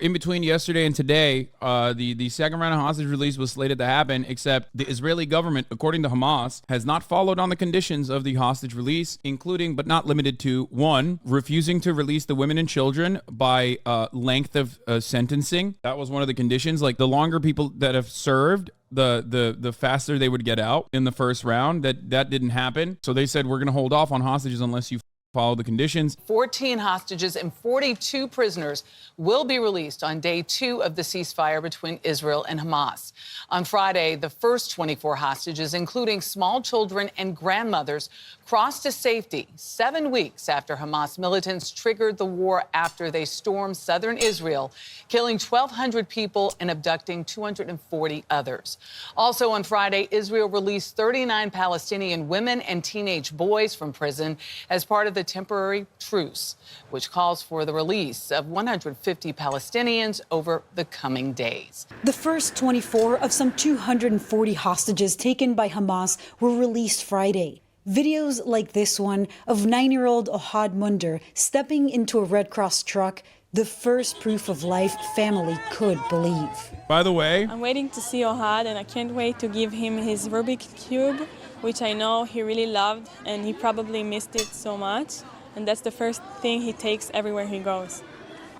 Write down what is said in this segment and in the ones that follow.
In between yesterday and today, the second round of hostage release was slated to happen, except the Israeli government, according to Hamas, has not followed on the conditions of the hostage release, including but not limited to, one, refusing to release the women and children by length of sentencing. That was one of the conditions. Like, the longer people that have served, the faster they would get out in the first round. That didn't happen. So they said, we're going to hold off on hostages unless you follow the conditions. 14 hostages and 42 prisoners will be released on day 2 of the ceasefire between Israel and Hamas. On Friday, the first 24 hostages, including small children and grandmothers, crossed to safety 7 weeks after Hamas militants triggered the war after they stormed southern Israel, killing 1,200 people and abducting 240 others. Also on Friday, Israel released 39 Palestinian women and teenage boys from prison as part of the temporary truce, which calls for the release of 150 Palestinians over the coming days. The first 24 of some 240 hostages taken by Hamas were released Friday. Videos like this one of 9-year-old Ohad Munder stepping into a Red Cross truck, the first proof of life family could believe. By the way, I'm waiting to see Ohad, and I can't wait to give him his Rubik's Cube, which I know he really loved, and he probably missed it so much. And that's the first thing he takes everywhere he goes.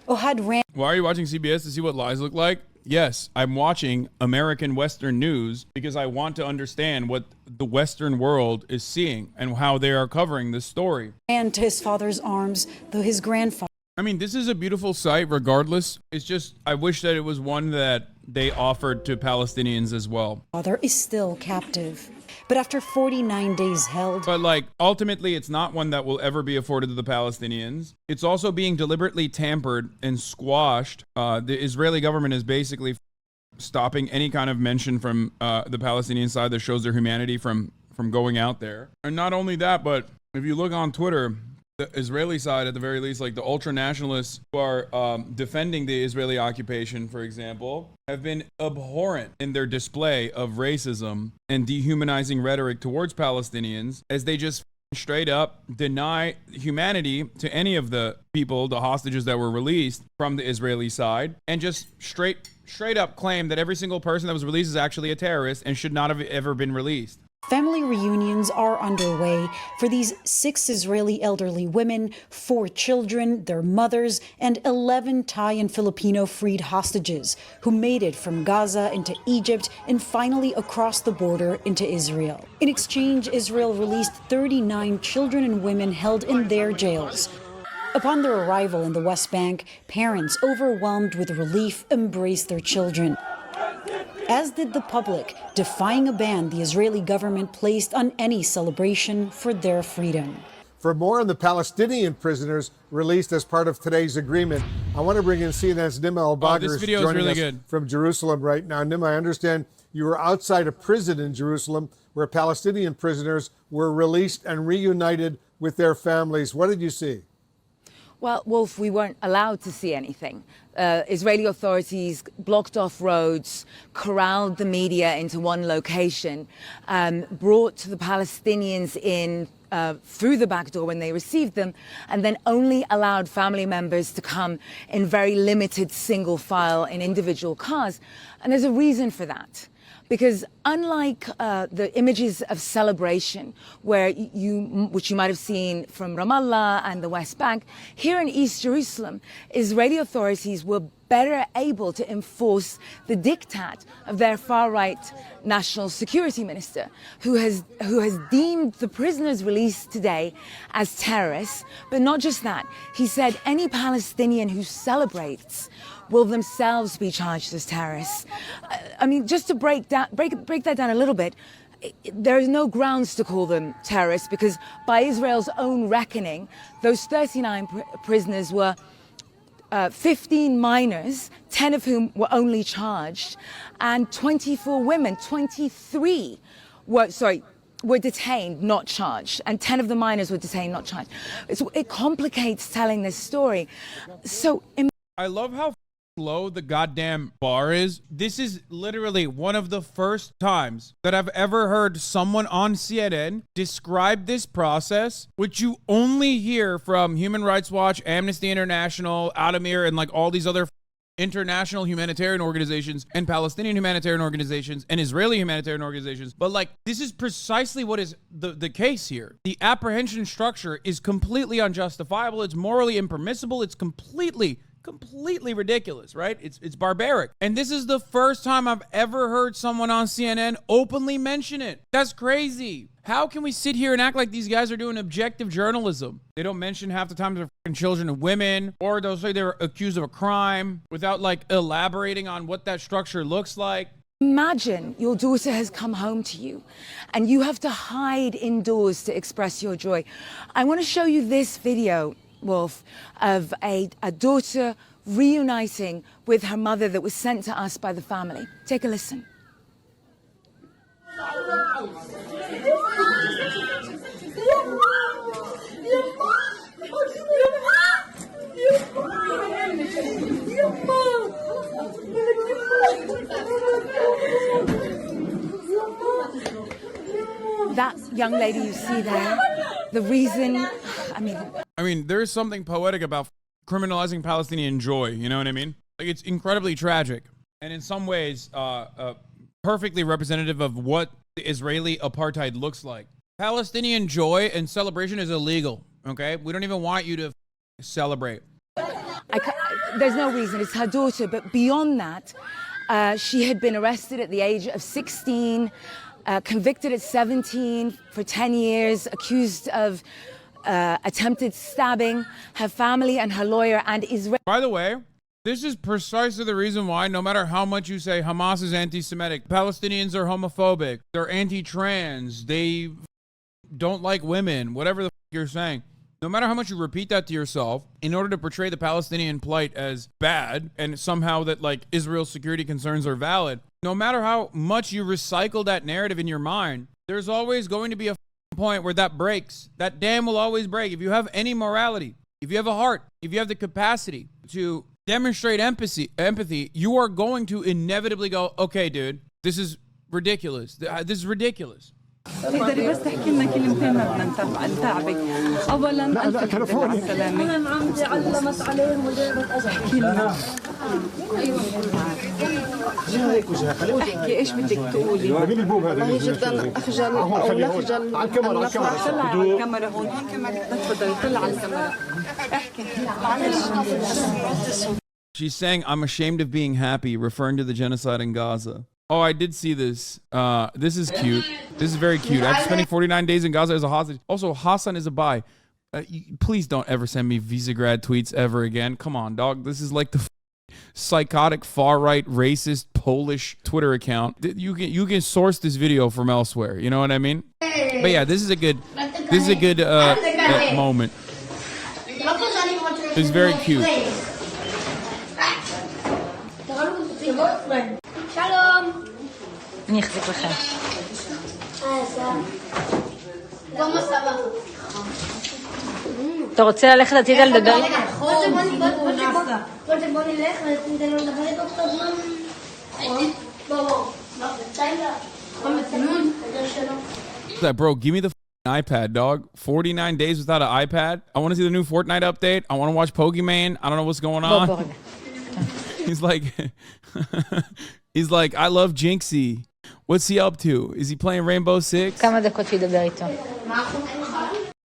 Ohad ran. Why are you watching CBS to see what lies look like? Yes, I'm watching American Western news because I want to understand what the Western world is seeing and how they are covering this story. Ran to his father's arms, though his grandfather. I mean, this is a beautiful sight regardless. It's just, I wish that it was one that they offered to Palestinians as well. Father is still captive. But after 49 days held. But like, ultimately, it's not one that will ever be afforded to the Palestinians. It's also being deliberately tampered and squashed. The Israeli government is basically stopping any kind of mention from the Palestinian side that shows their humanity from going out there. And not only that, but if you look on Twitter, the Israeli side, at the very least, like the ultra-nationalists who are defending the Israeli occupation, for example, have been abhorrent in their display of racism and dehumanizing rhetoric towards Palestinians, as they just straight up deny humanity to any of the people, the hostages that were released from the Israeli side, and just straight up claim that every single person that was released is actually a terrorist and should not have ever been released. Family reunions are underway for these 6 Israeli elderly women, 4 children, their mothers, and 11 Thai and Filipino freed hostages who made it from Gaza into Egypt and finally across the border into Israel. In exchange, Israel released 39 children and women held in their jails. Upon their arrival in the West Bank, parents, overwhelmed with relief, embraced their children, as did the public, defying a ban the Israeli government placed on any celebration for their freedom. For more on the Palestinian prisoners released as part of today's agreement, I want to bring in CNN's Nima Al-Bagir, joining us from Jerusalem right now. Nima, I understand you were outside a prison in Jerusalem where Palestinian prisoners were released and reunited with their families. What did you see? Well, Wolf, we weren't allowed to see anything. Israeli authorities blocked off roads, corralled the media into one location, brought the Palestinians in through the back door when they received them, and then only allowed family members to come in very limited single file in individual cars. And there's a reason for that. Because unlike the images of celebration, which you might have seen from Ramallah and the West Bank, here in East Jerusalem, Israeli authorities were better able to enforce the diktat of their far-right national security minister, who has deemed the prisoners released today as terrorists. But not just that, he said any Palestinian who celebrates will themselves be charged as terrorists. I mean, just to break that down a little bit, there is no grounds to call them terrorists because by Israel's own reckoning, those 39 prisoners were 15 minors, 10 of whom were only charged, and 24 women, 23 were detained, not charged, and 10 of the minors were detained, not charged. So it complicates telling this story. I love how low the goddamn bar is. This is literally one of the first times that I've ever heard someone on CNN describe this process, which you only hear from Human Rights Watch, Amnesty International, Adamir, and like all these other international humanitarian organizations and Palestinian humanitarian organizations and Israeli humanitarian organizations. But like, this is precisely what is the case here. The apprehension structure is completely unjustifiable. It's morally impermissible. It's completely ridiculous, right? It's barbaric. And this is the first time I've ever heard someone on CNN openly mention it. That's crazy. How can we sit here and act like these guys are doing objective journalism? They don't mention half the time their fucking children and women, or they'll say they're accused of a crime without like elaborating on what that structure looks like. Imagine your daughter has come home to you and you have to hide indoors to express your joy. I want to show you this video, Wolf, of a daughter reuniting with her mother that was sent to us by the family. Take a listen. That young lady you see there, the reason, I mean, there's something poetic about criminalizing Palestinian joy, you know what I mean? Like, it's incredibly tragic, and in some ways, perfectly representative of what the Israeli apartheid looks like. Palestinian joy and celebration is illegal, okay? We don't even want you to celebrate. There's no reason, it's her daughter, but beyond that, she had been arrested at the age of 16, convicted at 17 for 10 years, accused of attempted stabbing. Her family and her lawyer and Israel. By the way, this is precisely the reason why, no matter how much you say Hamas is anti-Semitic, Palestinians are homophobic, they're anti-trans, they don't like women, whatever the you're saying. No matter how much you repeat that to yourself, in order to portray the Palestinian plight as bad and somehow that like Israel's security concerns are valid, no matter how much you recycle that narrative in your mind, there's always going to be a point where that breaks. That dam will always break. If you have any morality, if you have a heart, if you have the capacity to demonstrate empathy, you are going to inevitably go, okay, dude, this is ridiculous. This is ridiculous. تقدري بس تحكي لنا كلمتين ما بدنا نتعبك. اولا الف حمد على السلامه. انا عمتي علمت عليهم وجابت اجل. احكي لنا. احكي ايش بدك تقولي؟ والله جدا اخجل او نخجل ان نفرح. طلع على الكاميرا هون. تفضلي طلع على الكاميرا. احكي معلش. She's saying, I'm ashamed of being happy, referring to the genocide in Gaza. Oh, I did see this. This is cute. This is very cute. After spending 49 days in Gaza as a hostage. Also, Hasan is a bi. Please don't ever send me Visegrad tweets ever again. Come on, dog. This is like the psychotic, far-right, racist, Polish Twitter account. You can source this video from elsewhere. You know what I mean? But yeah, this is a good moment. It's very cute. Shalom. אני אחזיק לכם. אתה רוצה ללכת הצידה לדבר? בוא נלך וניתן לו לדבר איתו קצת זמן. That bro, give me the iPad, dog. 49 days without an iPad. I want to see the new Fortnite update. I want to watch Pokemon. I don't know what's going on. He's like, I love Jinxie. What's he up to? Is he playing Rainbow Six? כמה דקות שידבר איתו.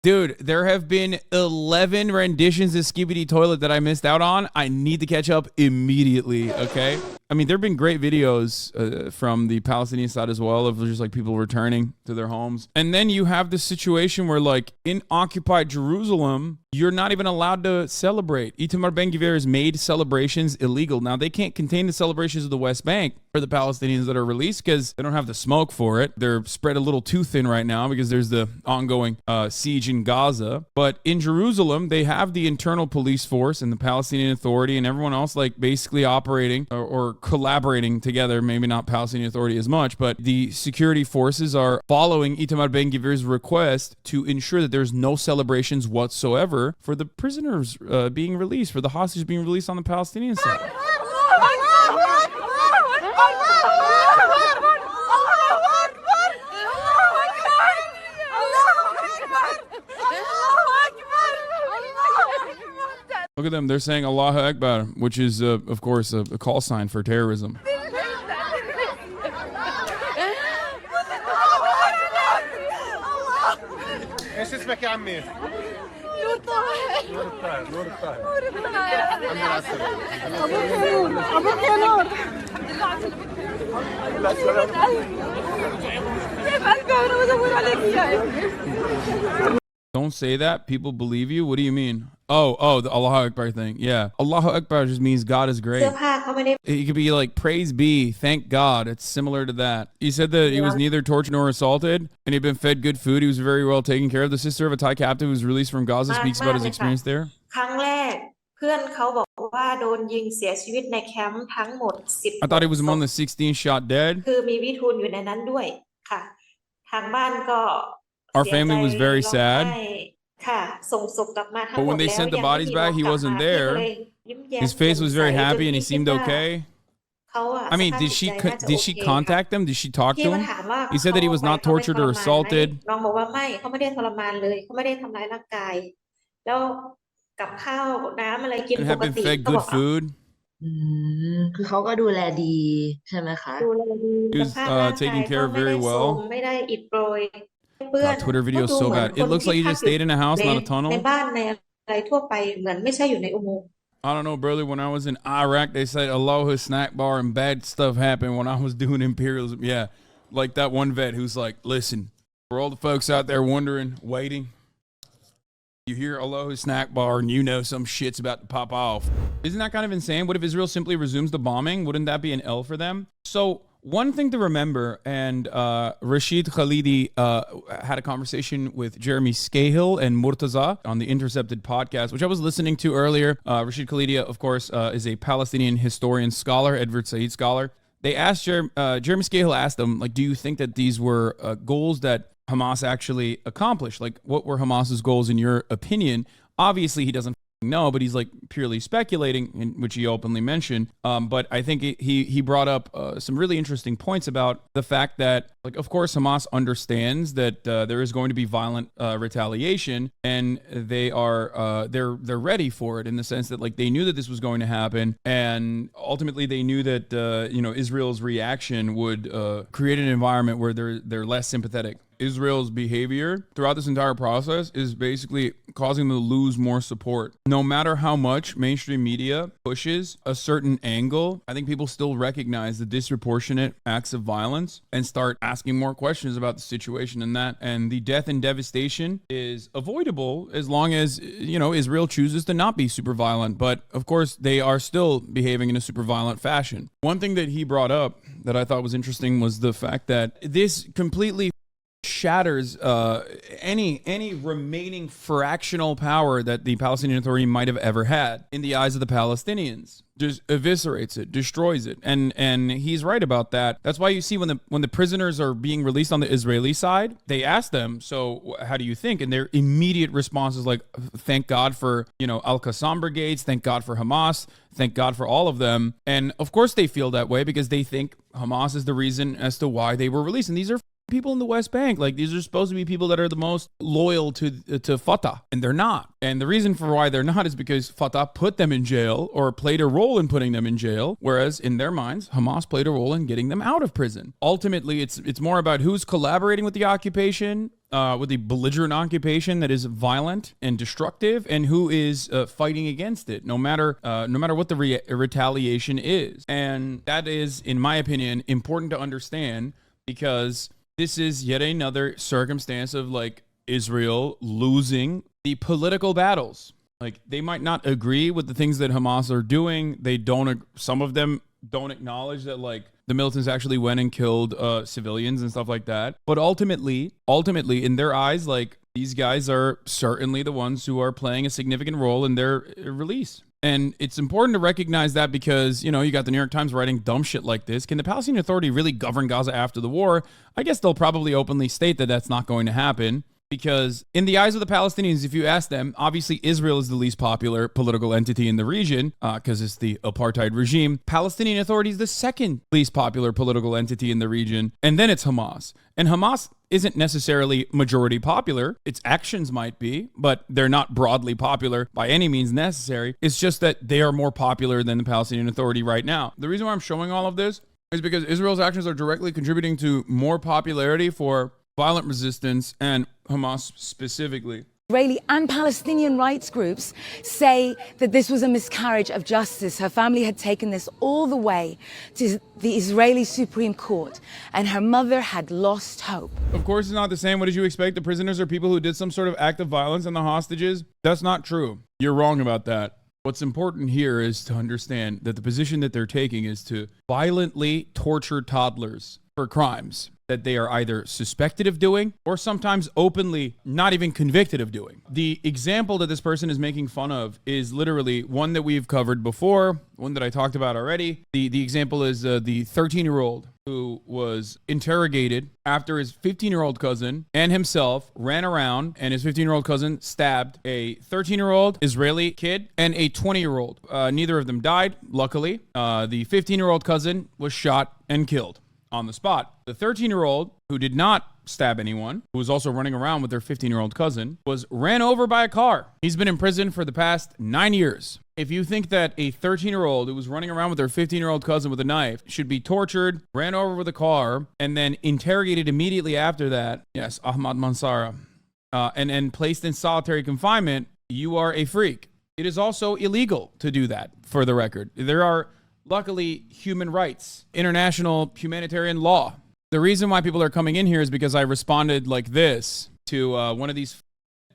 Dude, there have been 11 renditions of Skibidi Toilet that I missed out on. I need to catch up immediately, okay? I mean, there have been great videos from the Palestinian side as well of just like people returning to their homes. And then you have this situation where like in occupied Jerusalem, you're not even allowed to celebrate. Itamar Ben-Gvir has made celebrations illegal. Now, they can't contain the celebrations of the West Bank for the Palestinians that are released because they don't have the smoke for it. They're spread a little too thin right now because there's the ongoing siege in Gaza. But in Jerusalem, they have the internal police force and the Palestinian Authority and everyone else like basically operating or collaborating together. Maybe not Palestinian Authority as much, but the security forces are following Itamar Ben-Gvir's request to ensure that there's no celebrations whatsoever for the prisoners being released, for the hostages being released on the Palestinian side. Look at them. They're saying Allahu Akbar, which is, of course, a call sign for terrorism. Don't say that. People believe you. What do you mean? Oh, the Allahu Akbar thing. Yeah. Allahu Akbar just means God is great. It could be like, praise be, thank God. It's similar to that. He said that he was neither tortured nor assaulted, and he'd been fed good food. He was very well taken care of. The sister of a Thai captive who was released from Gaza speaks about his experience there. ครั้งแรกเพื่อนเขาบอกว่าโดนยิงเสียชีวิตในแคมป์ทั้งหมด10 I thought he was among the 16 shot dead. คือมีวิทูลอยู่ในนั้นด้วยค่ะทางบ้านก็ Our family was very sad. ค่ะส่งศพกลับมาทั้งหมด But when they sent the bodies back, he wasn't there. His face was very happy and he seemed okay. I mean, did she contact them? Did she talk to him? He said that he was not tortured or assaulted. น้องบอกว่าไม่เขาไม่ได้ทรมานเลยเขาไม่ได้ทำร้ายร่างกายแล้วกับข้าวน้ำอะไรกิน And ป have ก been ติ fed เขาบ good อก food. คือเขาก็ดูแลดีใช่ไหมคะ ดูแลดี He was สภาพร่างกาย taken care of ก็ไม่ได้ very โทร well. มไม่ได้อิดโรยเปื้อน God, Twitter video is so bad. It looks like he just stayed in a house, not a ใน tunnel. บ้านในอะไรทั่วไปเหมือนไม่ใช่อยู่ในอุโมงค์ I don't know, brother. When I was in Iraq, they said Allah's snack bar and bad stuff happened when I was doing imperialism. Yeah, like that one vet who's like, listen, for all the folks out there wondering, waiting, you hear Allah's snack bar and you know some shit's about to pop off. Isn't that kind of insane? What if Israel simply resumes the bombing? Wouldn't that be an L for them? So one thing to remember, and Rashid Khalidi had a conversation with Jeremy Scahill and Murtaza on the Intercepted podcast, which I was listening to earlier. Rashid Khalidi, of course, is a Palestinian historian scholar, Edward Said scholar. They asked Jeremy Scahill asked them, like, do you think that these were goals that Hamas actually accomplished? Like, what were Hamas's goals in your opinion? Obviously, he doesn't know, but he's like purely speculating, in which he openly mentioned. But I think he brought up some really interesting points about the fact that, like, of course, Hamas understands that there is going to be violent retaliation, and they're ready for it in the sense that, like, they knew that this was going to happen, and ultimately they knew that Israel's reaction would create an environment where they're less sympathetic. Israel's behavior throughout this entire process is basically causing them to lose more support. No matter how much mainstream media pushes a certain angle, I think people still recognize the disproportionate acts of violence and start asking more questions about the situation and the death and devastation is avoidable as long as, Israel chooses to not be super violent. But of course, they are still behaving in a super violent fashion. One thing that he brought up that I thought was interesting was the fact that this completely shatters any remaining fractional power that the Palestinian Authority might have ever had in the eyes of the Palestinians. Just eviscerates it, destroys it, and he's right about that. That's why you see when the prisoners are being released on the Israeli side, they ask them, "So how do you think?" And their immediate response is like, "Thank God for Al-Qassam brigades, thank God for Hamas, thank God for all of them." And of course they feel that way because they think Hamas is the reason as to why they were released. And these are people in the West Bank. Like, these are supposed to be people that are the most loyal to Fatah, and they're not. And the reason for why they're not is because Fatah put them in jail or played a role in putting them in jail, whereas in their minds, Hamas played a role in getting them out of prison. Ultimately, it's more about who's collaborating with the occupation, with the belligerent occupation that is violent and destructive, and who is fighting against it, no matter what the retaliation is. And that is, in my opinion, important to understand, because this is yet another circumstance of, like, Israel losing the political battles. Like, they might not agree with the things that Hamas are doing. Some of them don't acknowledge that, like, the militants actually went and killed civilians and stuff like that. But ultimately, in their eyes, like, these guys are certainly the ones who are playing a significant role in their release. And it's important to recognize that because, you got the New York Times writing dumb shit like this. Can the Palestinian Authority really govern Gaza after the war? I guess they'll probably openly state that that's not going to happen Because in the eyes of the Palestinians, if you ask them, obviously Israel is the least popular political entity in the region because it's the apartheid regime. Palestinian Authority is the second least popular political entity in the region. And then it's Hamas. And Hamas isn't necessarily majority popular. Its actions might be, but they're not broadly popular by any means necessary. It's just that they are more popular than the Palestinian Authority right now. The reason why I'm showing all of this is because Israel's actions are directly contributing to more popularity for violent resistance and Hamas specifically. Israeli and Palestinian rights groups say that this was a miscarriage of justice. Her family had taken this all the way to the Israeli Supreme Court, and her mother had lost hope. Of course, it's not the same. What did you expect? The prisoners are people who did some sort of act of violence and the hostages? That's not true. You're wrong about that. What's important here is to understand that the position that they're taking is to violently torture toddlers for crimes that they are either suspected of doing or sometimes openly not even convicted of doing. The example that this person is making fun of is literally one that we've covered before, one that I talked about already. The example is the 13-year-old who was interrogated after his 15-year-old cousin and himself ran around and his 15-year-old cousin stabbed a 13-year-old Israeli kid and a 20-year-old. Neither of them died, luckily. The 15-year-old cousin was shot and killed on the spot. The 13-year-old, who did not stab anyone, who was also running around with their 15-year-old cousin, was ran over by a car. He's been in prison for the past 9 years. If you think that a 13-year-old who was running around with their 15-year-old cousin with a knife should be tortured, ran over with a car, and then interrogated immediately after that, yes, Ahmad Mansara, and placed in solitary confinement, you are a freak. It is also illegal to do that, for the record. There are luckily human rights, international humanitarian law. The reason why people are coming in here is because I responded like this to one of these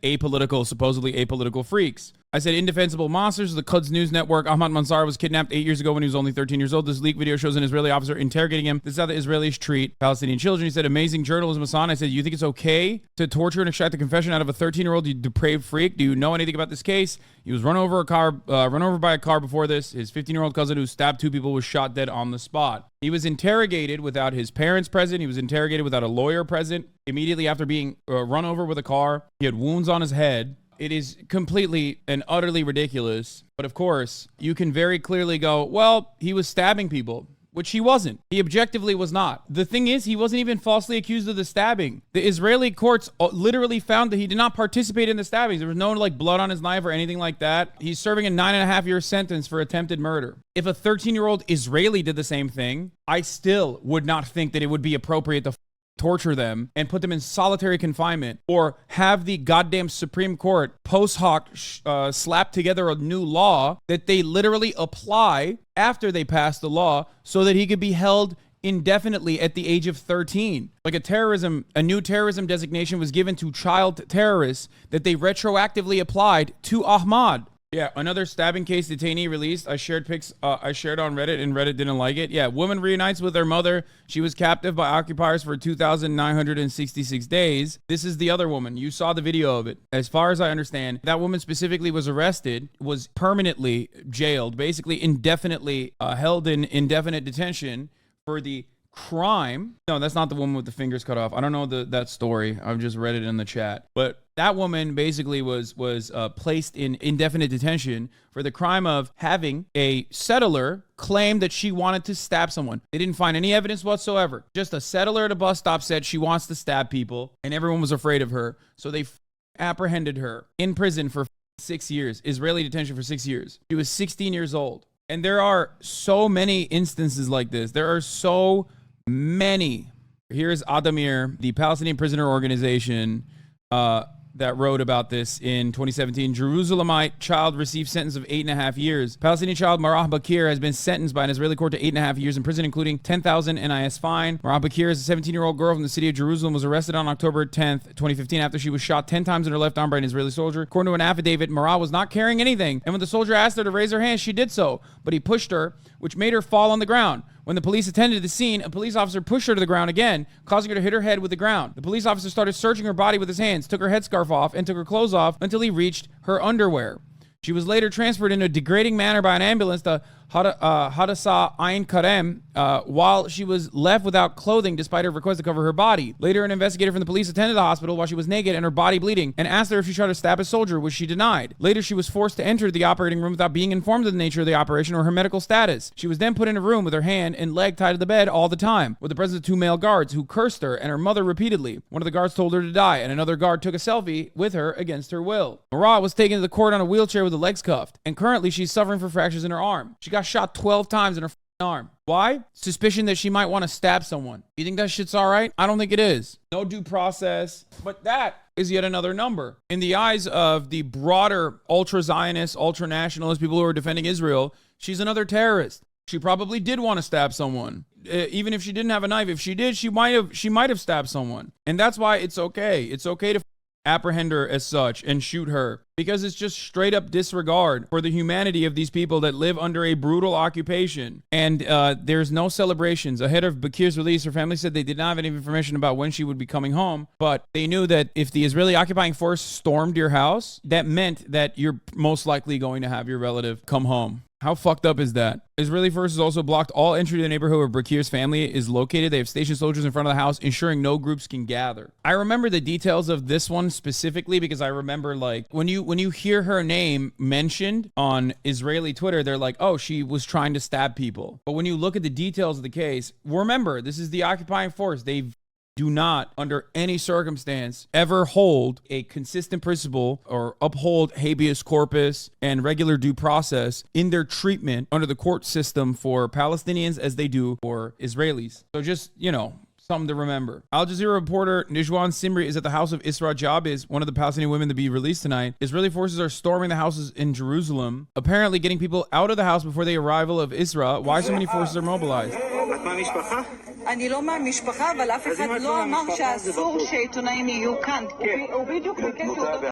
supposedly apolitical freaks. I said, indefensible monsters, the Quds News Network. Ahmad Mansara was kidnapped 8 years ago when he was only 13 years old. This leaked video shows an Israeli officer interrogating him. This is how the Israelis treat Palestinian children. He said, amazing journalism, Hassan. I said, you think it's okay to torture and extract the confession out of a 13-year-old, you depraved freak? Do you know anything about this case? He was run over by a car before this. His 15-year-old cousin who stabbed 2 people was shot dead on the spot. He was interrogated without his parents present. He was interrogated without a lawyer present. Immediately after being run over with a car, he had wounds on his head. It is completely and utterly ridiculous. But of course, you can very clearly go, well, he was stabbing people, which he wasn't. He objectively was not. The thing is, he wasn't even falsely accused of the stabbing. The Israeli courts literally found that he did not participate in the stabbings. There was no blood on his knife or anything like that. He's serving a 9.5-year sentence for attempted murder. If a 13-year-old Israeli did the same thing, I still would not think that it would be appropriate to torture them and put them in solitary confinement or have the goddamn Supreme Court post hoc slap together a new law that they literally apply after they pass the law so that he could be held indefinitely at the age of 13. Like a new terrorism designation was given to child terrorists that they retroactively applied to Ahmad. Yeah, another stabbing case detainee released. I shared pics. I shared on Reddit, and Reddit didn't like it. Yeah, woman reunites with her mother. She was captive by occupiers for 2,966 days. This is the other woman. You saw the video of it. As far as I understand, that woman specifically was arrested, was permanently jailed, basically indefinitely held in indefinite detention for the crime. No, that's not the woman with the fingers cut off. I don't know that story. I've just read it in the chat. But that woman basically was placed in indefinite detention for the crime of having a settler claim that she wanted to stab someone. They didn't find any evidence whatsoever. Just a settler at a bus stop said she wants to stab people, and everyone was afraid of her. So they apprehended her in prison for 6 years, Israeli detention for 6 years. She was 16 years old. And there are so many instances like this. There are so many. Here's Adamir, the Palestinian prisoner organization that wrote about this in 2017. Jerusalemite child received sentence of 8.5 years. Palestinian child Marah Bakir has been sentenced by an Israeli court to 8.5 years in prison, including 10,000 NIS fine. Marah Bakir is a 17-year-old girl from the city of Jerusalem, was arrested on October 10th, 2015 after she was shot 10 times in her left arm by an Israeli soldier. According to an affidavit, Marah was not carrying anything, and when the soldier asked her to raise her hand, she did so, but he pushed her, which made her fall on the ground. When the police attended the scene, a police officer pushed her to the ground again, causing her to hit her head with the ground. The police officer started searching her body with his hands, took her headscarf off, and took her clothes off until he reached her underwear. She was later transferred in a degrading manner by an ambulance to Hadassa Ain Karem while she was left without clothing despite her request to cover her body. Later, an investigator from the police attended the hospital while she was naked and her body bleeding and asked her if she tried to stab a soldier, which she denied. Later, she was forced to enter the operating room without being informed of the nature of the operation or her medical status. She was then put in a room with her hand and leg tied to the bed all the time, with the presence of 2 male guards who cursed her and her mother repeatedly. One of the guards told her to die, and another guard took a selfie with her against her will. Marah was taken to the court on a wheelchair with the legs cuffed, and currently she's suffering from fractures in her arm. She got shot 12 times in her arm. Why? Suspicion that she might want to stab someone. You think that shit's all right? I don't think it is. No due process. But that is yet another number. In the eyes of the broader ultra-Zionist, ultra-nationalist people who are defending Israel, she's another terrorist. She probably did want to stab someone. Even if she didn't have a knife, if she did, she might have stabbed someone. And that's why it's okay. It's okay to apprehend her as such and shoot her, because it's just straight up disregard for the humanity of these people that live under a brutal occupation. And there's no celebrations. Ahead of Bakir's release, her family said they did not have any information about when she would be coming home, but they knew that if the Israeli occupying force stormed your house, that meant that you're most likely going to have your relative come home. How fucked up is that? Israeli forces also blocked all entry to the neighborhood where Bakir's family is located. They have stationed soldiers in front of the house, ensuring no groups can gather. I remember the details of this one specifically because I remember, like, when you hear her name mentioned on Israeli Twitter, they're like, oh, she was trying to stab people. But when you look at the details of the case, remember, this is the occupying force. They do not, under any circumstance, ever hold a consistent principle or uphold habeas corpus and regular due process in their treatment under the court system for Palestinians as they do for Israelis. So just, something to remember. Al Jazeera reporter Nijwan Simri is at the house of Isra Jabis, one of the Palestinian women to be released tonight. Israeli forces are storming the houses in Jerusalem, apparently getting people out of the house before the arrival of Isra. Why so many forces are mobilized? אני לא מהמשפחה, אבל אף אחד לא אמר שאסור שעיתונאים יהיו כאן. ובדיוק בקטע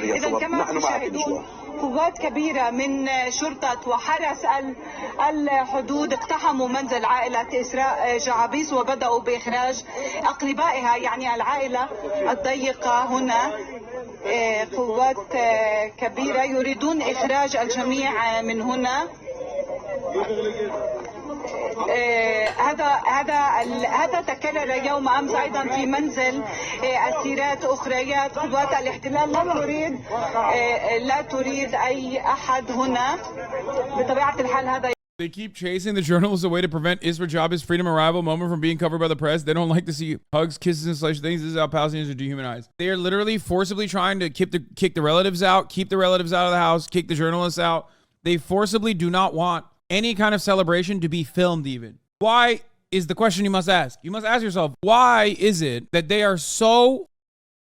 إذا كما تشاهدون قوات كبيرة من شرطة وحرس الحدود اقتحموا منزل عائلة إسراء جعابيس وبدأوا بإخراج أقربائها، يعني العائلة الضيقة هنا. قوات كبيرة يريدون إخراج الجميع من هنا. هذا تكرر يوم أمس أيضا في منزل أسيرات أخريات. قوات الاحتلال لا تريد أي أحد هنا بطبيعة الحال. هذا They keep chasing the journalists away to prevent Isra Jabis' freedom arrival moment from being covered by the press. They don't like to see hugs, kisses, and such things. This is how Palestinians are dehumanized. They are literally forcibly trying to kick the relatives out, keep the relatives out of the house, kick the journalists out. They forcibly do not want any kind of celebration to be filmed even. Why is the question you must ask. You must ask yourself, why is it that they are so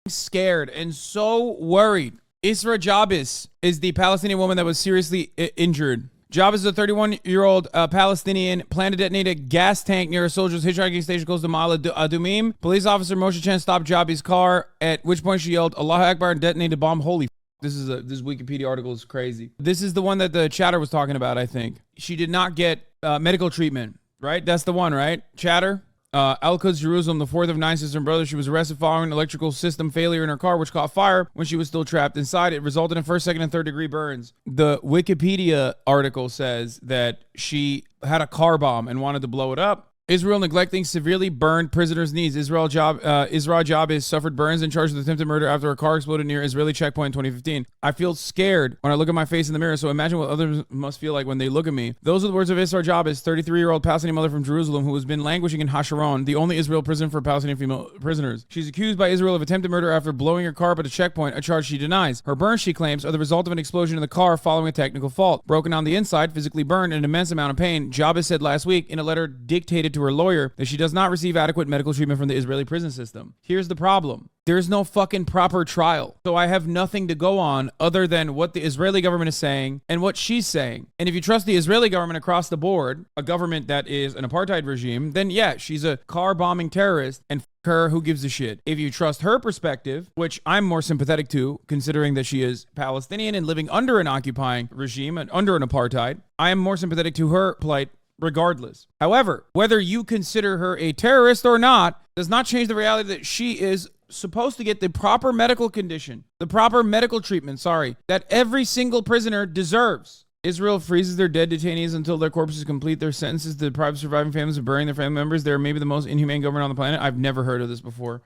scared and so worried? Isra Jabis is the Palestinian woman that was seriously injured. Jabis is a 31-year-old Palestinian, planned to detonate a gas tank near a soldier's hitchhiking station close to Ma'ale Adumim. Police officer Moshe Chen stopped Jabis' car, at which point she yelled, Allahu Akbar, and detonated a bomb. Holy f***. This Wikipedia article is crazy. This is the one that the chatter was talking about, I think. She did not get medical treatment, right? That's the one, right? Chatter? Al-Quds, Jerusalem, the fourth of 9 sisters and brothers. She was arrested following an electrical system failure in her car, which caught fire when she was still trapped inside. It resulted in first, second, and third degree burns. The Wikipedia article says that she had a car bomb and wanted to blow it up. Israel neglecting severely burned prisoners' needs. Isra Jabis suffered burns and charged with attempted murder after a car exploded near Israeli checkpoint in 2015. I feel scared when I look at my face in the mirror, so imagine what others must feel like when they look at me. Those are the words of Isra Jabis, 33-year-old Palestinian mother from Jerusalem who has been languishing in Hasharon, the only Israel prison for Palestinian female prisoners. She's accused by Israel of attempted murder after blowing her car up at a checkpoint, a charge she denies. Her burns, she claims, are the result of an explosion in the car following a technical fault. Broken on the inside, physically burned, and an immense amount of pain, Jabis said last week in a letter dictated to her lawyer that she does not receive adequate medical treatment from the Israeli prison system. Here's the problem. There's no fucking proper trial. So I have nothing to go on other than what the Israeli government is saying and what she's saying. And if you trust the Israeli government across the board, a government that is an apartheid regime, then yeah, she's a car bombing terrorist and her, who gives a shit. If you trust her perspective, which I'm more sympathetic to, considering that she is Palestinian and living under an occupying regime and under an apartheid, I am more sympathetic to her plight regardless. However, whether you consider her a terrorist or not does not change the reality that she is supposed to get the proper medical condition, the proper medical treatment, that every single prisoner deserves. Israel freezes their dead detainees until their corpses complete their sentences to deprive surviving families of burying their family members. They're maybe the most inhumane government on the planet. I've never heard of this before.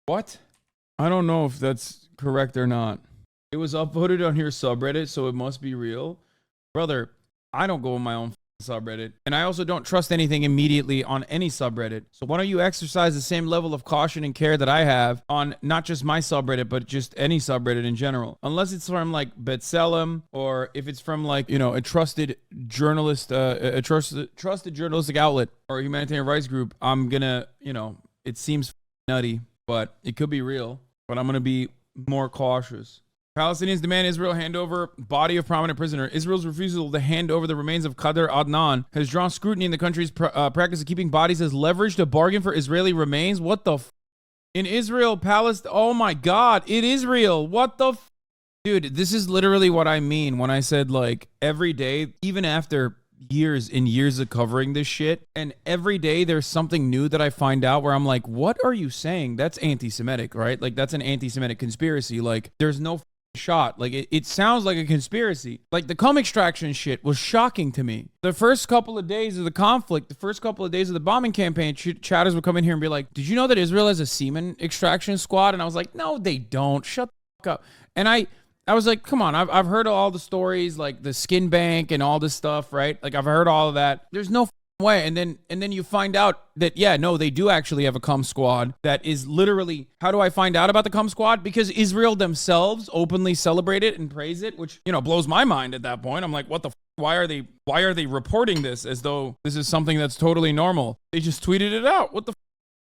What? I don't know if that's correct or not. It was upvoted on your subreddit, so it must be real. Brother, I don't go on my own subreddit, and I also don't trust anything immediately on any subreddit. So why don't you exercise the same level of caution and care that I have on not just my subreddit, but just any subreddit in general? Unless it's from like B'Tselem, or if it's from like, you know, a trusted journalist, a trusted journalistic outlet or a humanitarian rights group, I'm gonna, you know, it seems nutty, but it could be real. But I'm gonna be more cautious. Palestinians demand Israel hand over body of prominent prisoner. Israel's refusal to hand over the remains of Qadr Adnan has drawn scrutiny in the country's practice of keeping bodies as leverage to bargain for Israeli remains. What the in Israel, Palestine? Oh my God, it is real. What the dude? This is literally what I mean when I said like every day, even after years and years of covering this shit, and every day there's something new that I find out where I'm like, what are you saying? That's anti-Semitic, right? Like that's an anti-Semitic conspiracy. Like there's no shot. Like it sounds like a conspiracy. Like the cum extraction shit was shocking to me. The first couple of days of the conflict, the first couple of days of the bombing campaign, chatters would come in here and be like, did you know that Israel has a semen extraction squad? And I was like, no, they don't. Shut the fuck up. And I was like, come on, I've heard all the stories, like the skin bank and all this stuff, right? Like I've heard all of that. There's no way. And then you find out that, yeah, no, they do actually have a cum squad that is literally, how do I find out about the cum squad? Because Israel themselves openly celebrate it and praise it, which, you know, blows my mind at that point. I'm like, what the why are they reporting this as though this is something that's totally normal? They just tweeted it out. What the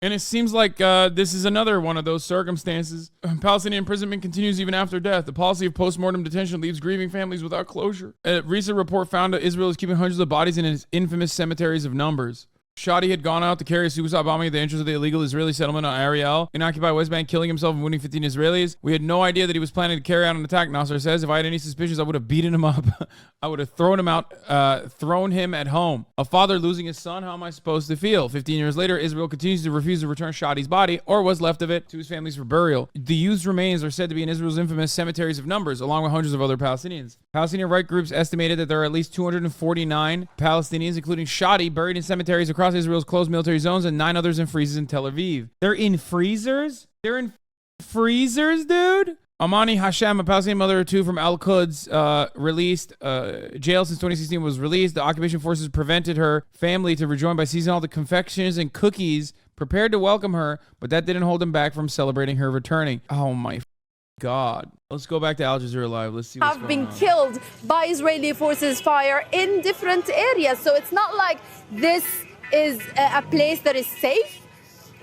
And it seems like this is another one of those circumstances. Palestinian imprisonment continues even after death. The policy of post-mortem detention leaves grieving families without closure. A recent report found that Israel is keeping hundreds of bodies in its infamous cemeteries of numbers. Shadi had gone out to carry a suicide bombing at the entrance of the illegal Israeli settlement on Ariel in occupied West Bank, killing himself and wounding 15 Israelis. We had no idea that he was planning to carry out an attack, Nasser says. If I had any suspicions, I would have beaten him up. I would have thrown him at home. A father losing his son, how am I supposed to feel? 15 years later, Israel continues to refuse to return Shadi's body, or what's left of it, to his families for burial. The youth's remains are said to be in Israel's infamous cemeteries of numbers, along with hundreds of other Palestinians. Palestinian right groups estimated that there are at least 249 Palestinians, including Shadi, buried in cemeteries across Israel's closed military zones, and 9 others in freezers in Tel Aviv. They're in freezers? They're in freezers, dude? Amani Hashem, a Palestinian mother of 2 from Al-Quds, released, jail since 2016, was released. The occupation forces prevented her family to rejoin by seizing all the confections and cookies prepared to welcome her, but that didn't hold them back from celebrating her returning. Oh my God. Let's go back to Al Jazeera Live. Let's see what's going on. Have been killed by Israeli forces fire in different areas. So it's not like this is a place that is safe.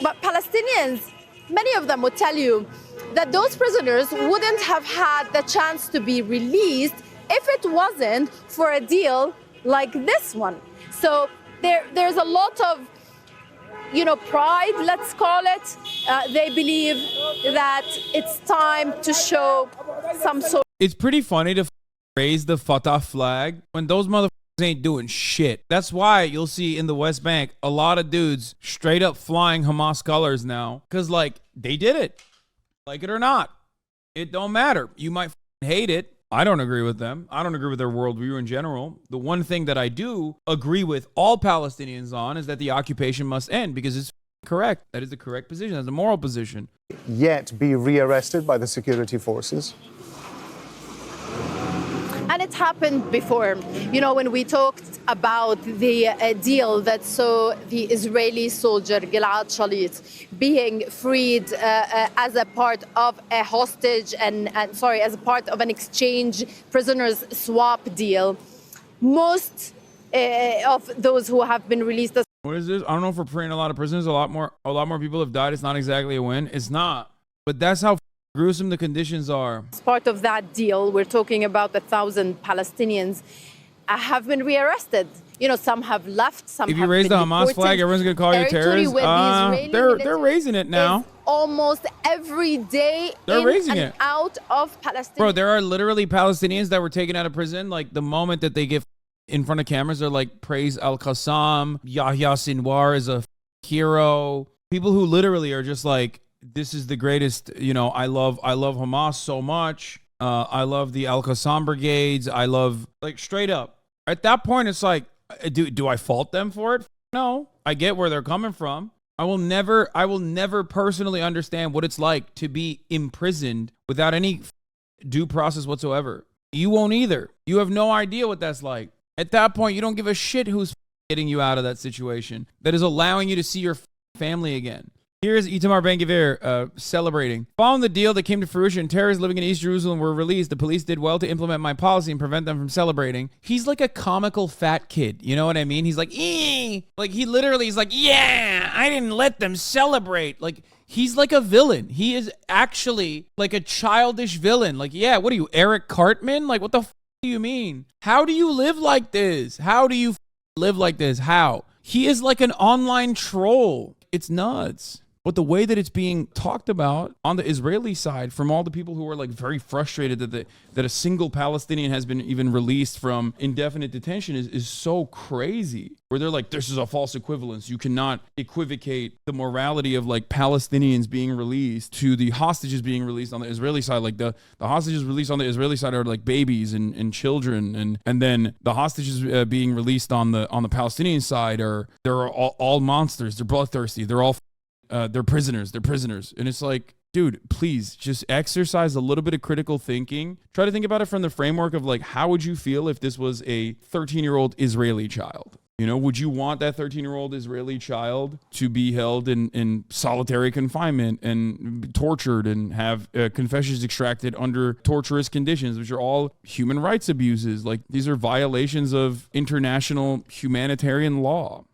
But Palestinians, many of them would tell you that those prisoners wouldn't have had the chance to be released if it wasn't for a deal like this one. So there's a lot of, pride, let's call it. They believe that it's time to show some sort. It's pretty funny to raise the Fatah flag when those motherfuckers ain't doing shit. That's why you'll see in the West Bank a lot of dudes straight up flying Hamas colors now. Because, they did it. Like it or not. It don't matter. You might hate it. I don't agree with them. I don't agree with their worldview in general. The one thing that I do agree with all Palestinians on is that the occupation must end because it's correct. That is the correct position. That's the moral position. Yet be rearrested by the security forces. And it happened before, when we talked about the deal that saw the Israeli soldier Gilad Shalit being freed as a part of a hostage as a part of an exchange prisoners swap deal. Most of those who have been released. What is this? I don't know if we're freeing a lot of prisoners. A lot more people have died. It's not exactly a win. It's not. But that's how gruesome the conditions are. As part of that deal, we're talking about 1,000 Palestinians have been rearrested. Some have left, some have been deported. If you raise the Hamas flag, everyone's going to call you terrorists. They're raising it now. Almost every day they're raising it out of Palestine. Bro, there are literally Palestinians that were taken out of prison. Like the moment that they get in front of cameras, they're like, praise Al-Qassam, Yahya Sinwar is a hero. People who literally are just like, this is the greatest, I love Hamas so much. I love the Al-Qassam brigades. I love, like, straight up. At that point, it's like, do I fault them for it? No, I get where they're coming from. I will never personally understand what it's like to be imprisoned without any due process whatsoever. You won't either. You have no idea what that's like. At that point, you don't give a shit who's getting you out of that situation that is allowing you to see your family again. Here's Itamar Ben-Gvir celebrating. Following the deal that came to fruition, terrorists living in East Jerusalem were released. The police did well to implement my policy and prevent them from celebrating. He's like a comical fat kid. You know what I mean? He's like, eee! Like, he literally is like, yeah, I didn't let them celebrate. Like, he's like a villain. He is actually like a childish villain. Like, yeah, what are you, Eric Cartman? Like, what the do you mean? How do you live like this? How do you live like this? How? He is like an online troll. It's nuts. But the way that it's being talked about on the Israeli side from all the people who are like very frustrated that a single Palestinian has been even released from indefinite detention is so crazy. Where they're like, this is a false equivalence. You cannot equivocate the morality of like Palestinians being released to the hostages being released on the Israeli side. Like the hostages released on the Israeli side are like babies and children, and then the hostages being released on the Palestinian side they're all monsters. They're bloodthirsty. They're prisoners. And it's like, dude, please just exercise a little bit of critical thinking. Try to think about it from the framework of like, how would you feel if this was a 13-year-old Israeli child? You know, would you want that 13-year-old Israeli child to be held in solitary confinement and tortured and have confessions extracted under torturous conditions, which are all human rights abuses? Like, these are violations of international humanitarian law.